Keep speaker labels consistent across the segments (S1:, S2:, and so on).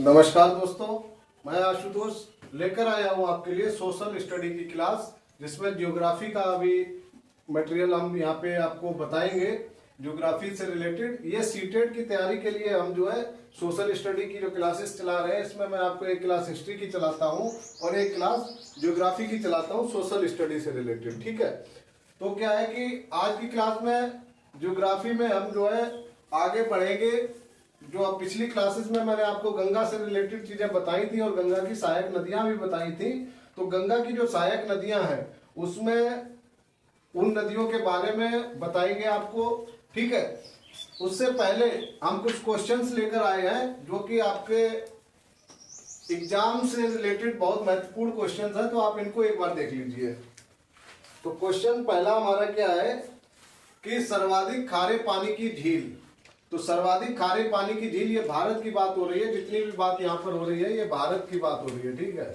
S1: नमस्कार दोस्तों, मैं आशुतोष लेकर आया हूँ आपके लिए सोशल स्टडी की क्लास, जिसमें ज्योग्राफी का अभी मटेरियल हम यहाँ पे आपको बताएंगे। ज्योग्राफी से रिलेटेड ये सीटेट की तैयारी के लिए हम जो है सोशल स्टडी की जो क्लासेस चला रहे हैं, इसमें मैं आपको एक क्लास हिस्ट्री की चलाता हूँ और एक क्लास ज्योग्राफी की चलाता हूँ सोशल स्टडी से रिलेटेड। ठीक है, तो क्या है कि आज की क्लास में ज्योग्राफी में हम जो है आगे बढ़ेंगे। जो अब पिछली क्लासेस में मैंने आपको गंगा से रिलेटेड चीजें बताई थी और गंगा की सहायक नदियां भी बताई थी, तो गंगा की जो सहायक नदियां हैं उसमें उन नदियों के बारे में बताएंगे आपको। ठीक है, उससे पहले हम कुछ क्वेश्चंस लेकर आए हैं जो कि आपके एग्जाम से रिलेटेड बहुत महत्वपूर्ण क्वेश्चंस हैं, तो आप इनको एक बार देख लीजिए। तो क्वेश्चन पहला हमारा क्या है कि सर्वाधिक खारे पानी की झील। तो सर्वाधिक खारे पानी की झील, ये भारत की बात हो रही है, जितनी भी बात यहाँ पर हो रही है ये भारत की बात हो रही है। ठीक है,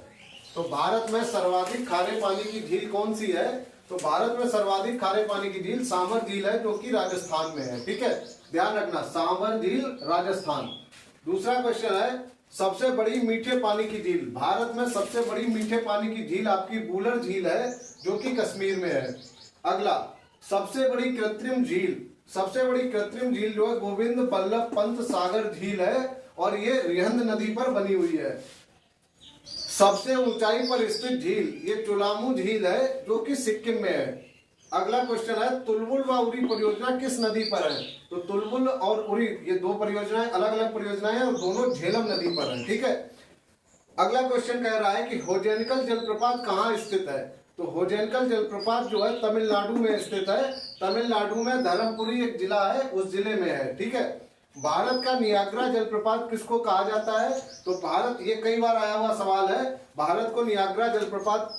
S1: तो भारत में सर्वाधिक खारे पानी की झील कौन सी है? तो भारत में सर्वाधिक खारे पानी की झील सांभर झील है, जो कि राजस्थान में है। ठीक है, ध्यान रखना, सांभर झील राजस्थान। दूसरा क्वेश्चन है सबसे बड़ी मीठे पानी की झील। भारत में सबसे बड़ी मीठे पानी की झील आपकी वुलर झील है, जो कि कश्मीर में है। अगला, सबसे बड़ी कृत्रिम झील। सबसे बड़ी कृत्रिम झील जो है गोविंद बल्लभ पंत सागर झील है और ये रिहंद नदी पर बनी हुई है। सबसे ऊंचाई पर स्थित झील ये चुलामू झील है, जो कि सिक्किम में है। अगला क्वेश्चन है तुलबुल व उरी परियोजना किस नदी पर है? तो तुलबुल और उरी ये दो परियोजनाएं अलग अलग परियोजनाएं हैं और दोनों झेलम नदी पर है। ठीक है, अगला क्वेश्चन कह रहा है कि होजेनकल जलप्रपात कहाँ स्थित है? तो होजेनकल जलप्रपात जो है तमिलनाडु में स्थित है। तमिलनाडु में धर्मपुरी एक जिला है, उस जिले में है। ठीक है, भारत का नियाग्रा जलप्रपात किसको कहा जाता है? तो भारत, ये कई बार आया हुआ सवाल है, भारत को नियाग्रा जलप्रपात,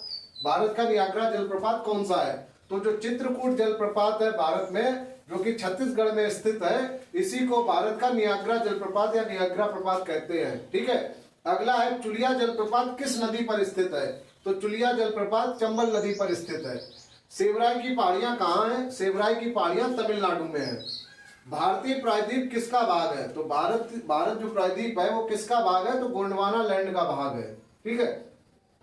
S1: भारत का नियाग्रा जलप्रपात कौन सा है? तो जो चित्रकूट जलप्रपात है भारत में, जो कि छत्तीसगढ़ में स्थित है, इसी को भारत का नियाग्रा जलप्रपात या नियाग्रा प्रपात कहते हैं। ठीक है, अगला है चुलिया जलप्रपात किस नदी पर स्थित है? तो चुलिया जलप्रपात चंबल नदी पर स्थित है। सेवराई की पहाड़ियां कहाँ हैं? सेवराई की पहाड़ियां तमिलनाडु में है। भारतीय प्रायद्वीप किसका भाग है? तो भारत जो प्रायद्वीप है वो किसका भाग है? तो गोंडवाना लैंड का भाग है। ठीक है,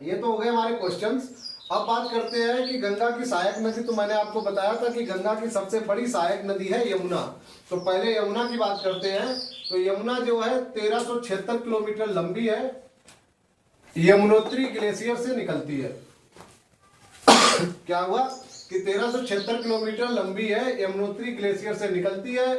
S1: ये तो हो गए हमारे क्वेश्चंस। अब बात करते हैं कि गंगा की सहायक नदी। तो मैंने आपको बताया था कि गंगा की सबसे बड़ी सहायक नदी है यमुना। तो पहले यमुना की बात करते हैं। तो यमुना जो है 1376 किलोमीटर लंबी है, यमुनोत्री ग्लेशियर से निकलती है। क्या हुआ कि 1376 किलोमीटर लंबी है, यमुनोत्री ग्लेशियर से निकलती है,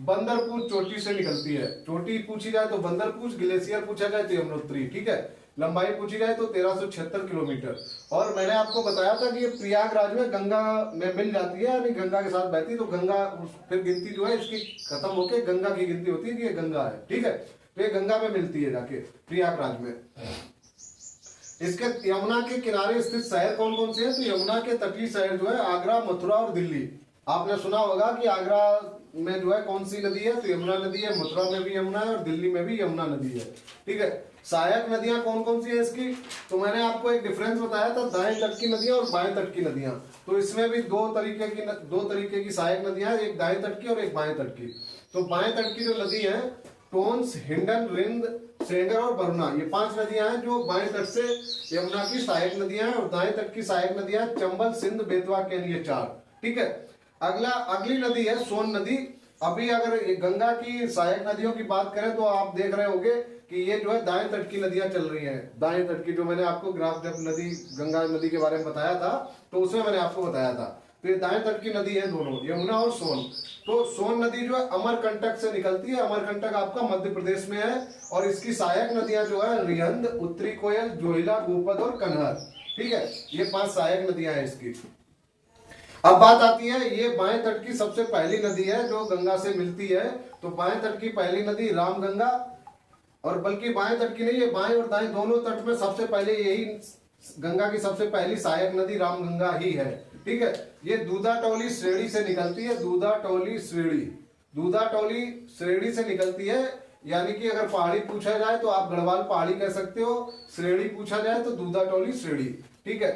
S1: बंदरपूछ चोटी से निकलती है। चोटी पूछी जाए तो बंदरपूछ, ग्लेशियर पूछा जाए तो यमुनोत्री। ठीक है, लंबाई पूछी जाए तो 1376 किलोमीटर। और मैंने आपको बताया था कि ये प्रयागराज में गंगा में मिल जाती है, यानी गंगा के साथ बहती है। तो गंगा फिर गिनती जो है इसकी खत्म होके गंगा की गिनती होती है कि ये गंगा है। ठीक है, तो ये गंगा में मिलती है जाके प्रयागराज में। इसके यमुना के किनारे स्थित शहर कौन कौन से हैं? तो यमुना के तटीय शहर जो है आगरा, मथुरा और दिल्ली। आपने सुना होगा कि आगरा में जो है कौन सी नदी है? तो यमुना नदी है। मथुरा में भी यमुना है और दिल्ली में भी यमुना नदी है। ठीक है, सहायक नदियां कौन कौन सी है इसकी? तो मैंने आपको एक डिफरेंस बताया था, दाएं तट की नदियां और बाएं तट की नदियां। तो इसमें भी दो तरीके की सहायक नदियां, एक दाएं तट की और एक बाएं तट की। तो बाएं तट की जो नदी है टोन्स, हिंडन, रिंद, सेंगर और वरुणा, ये 5 नदियां हैं जो बाएं तट से यमुना की सहायक नदियां हैं। और दाएं तट की सहायक नदियां चंबल, सिंध, बेतवा के लिए 4। ठीक है, अगली नदी है सोन नदी। अभी अगर गंगा की सहायक नदियों की बात करें तो आप देख रहे होंगे कि ये जो है दाएं तट की नदियां चल रही हैं। दाएं तट की, जो मैंने आपको ग्राफ जब नदी गंगा नदी के बारे में बताया था तो उसमें मैंने आपको बताया था। तो ये दाएं तट की नदी है दोनों, यमुना और सोन। तो सोन नदी जो है अमरकंटक से निकलती है। अमरकंटक आपका मध्य प्रदेश में है और इसकी सहायक नदियां जो है रिहंद, उत्तरी कोयल, जोहिला, गोपद और कन्हर। ठीक है, ये 5 सहायक नदियां हैं इसकी। अब बात आती है, ये बाएं तट की सबसे पहली नदी है जो गंगा से मिलती है। तो बाएं तट की पहली नदी रामगंगा, और बल्कि बाएं तट की नहीं, ये बाएं और दाएं दोनों तट में सबसे पहले यही गंगा की सबसे पहली सहायक नदी रामगंगा ही है। ठीक है, ये दूधाटोली श्रेणी से निकलती है। दूधाटोली श्रेणी से निकलती है, यानी कि अगर पहाड़ी पूछा जाए तो आप गढ़वाल पहाड़ी कह सकते हो, श्रेणी पूछा जाए तो दूधाटोली श्रेणी। ठीक है,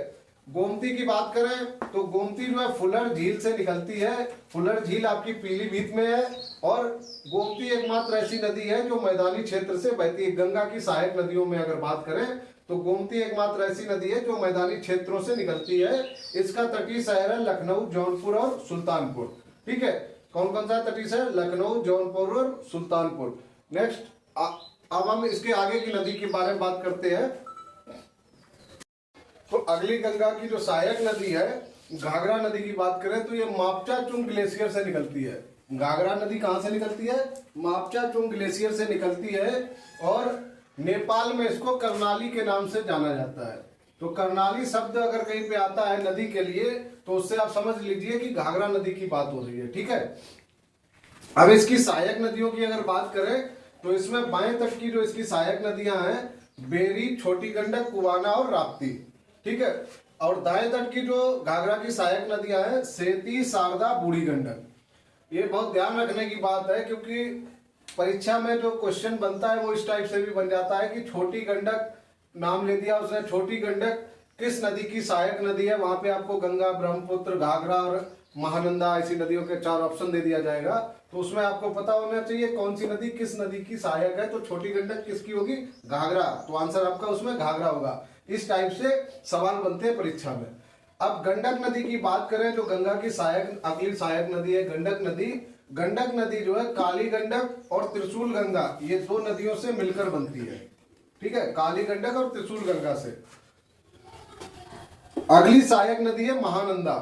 S1: गोमती की बात करें तो गोमती जो है फुलर झील से निकलती है। फुलर झील आपकी पीलीभीत में है और गोमती एकमात्र ऐसी नदी है जो मैदानी क्षेत्र से बहती है। गंगा की सहायक नदियों में अगर बात करें तो गोमती एकमात्र ऐसी नदी है जो मैदानी क्षेत्रों से निकलती है। इसका तटीय शहर है लखनऊ, जौनपुर और सुल्तानपुर। ठीक है, कौन कौन सा तटीय शहर? लखनऊ, जौनपुर और सुल्तानपुर। नेक्स्ट अब हम इसके आगे की नदी के बारे में बात करते हैं। तो अगली गंगा की जो सहायक नदी है घाघरा नदी की बात करें तो ये मापचाचुंग ग्लेशियर से निकलती है। घाघरा नदी कहां से निकलती है? मापचाचुंग ग्लेशियर से निकलती है और नेपाल में इसको कर्णाली के नाम से जाना जाता है। तो कर्णाली शब्द अगर कहीं पे आता है नदी के लिए तो उससे आप समझ लीजिए कि घाघरा नदी की बात हो रही है। ठीक है, अब इसकी सहायक नदियों की अगर बात करें तो इसमें बाएं तट की जो इसकी सहायक नदियां हैं बेरी, छोटी गंडक, कुवाना और राप्ती। ठीक है, और दाएं तट की जो घाघरा की सहायक नदियां हैं सेती, शारदा, बूढ़ी गंडक। ये बहुत ध्यान रखने की बात है क्योंकि परीक्षा में जो क्वेश्चन बनता है वो इस टाइप से भी बन जाता है कि छोटी गंडक नाम ले दिया उसने, छोटी गंडक किस नदी की सहायक नदी है, वहां पे आपको गंगा, ब्रह्मपुत्र, घाघरा और महानंदा ऐसी नदियों के 4 ऑप्शन दे दिया जाएगा। तो उसमें आपको पता होना चाहिए कौन सी नदी किस नदी की सहायक है। तो छोटी गंडक किसकी होगी? घाघरा। तो आंसर आपका उसमें घाघरा होगा। इस टाइप से सवाल बनते हैं परीक्षा में। अब गंडक नदी की बात करें तो गंगा की सहायक अगली सहायक नदी है गंडक नदी। गंडक नदी जो है काली गंडक और त्रिशूल गंगा ये 2 नदियों से मिलकर बनती है। ठीक है, काली गंडक और त्रिशूल गंगा से। अगली सहायक नदी है महानंदा।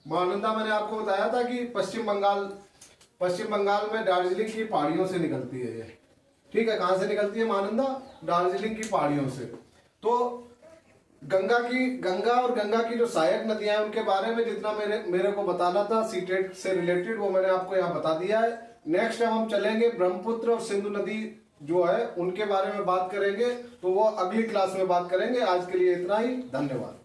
S1: महानंदा मैंने आपको बताया था कि पश्चिम बंगाल में दार्जिलिंग की पहाड़ियों से निकलती है ये। ठीक है, कहां से निकलती है महानंदा? दार्जिलिंग की पहाड़ियों से। तो गंगा और गंगा की जो सहायक नदियां हैं उनके बारे में जितना मेरे को बताना था सीटेट से रिलेटेड वो मैंने आपको यहाँ बता दिया है। नेक्स्ट हम चलेंगे ब्रह्मपुत्र और सिंधु नदी जो है उनके बारे में बात करेंगे, तो वो अगली क्लास में बात करेंगे। आज के लिए इतना ही, धन्यवाद।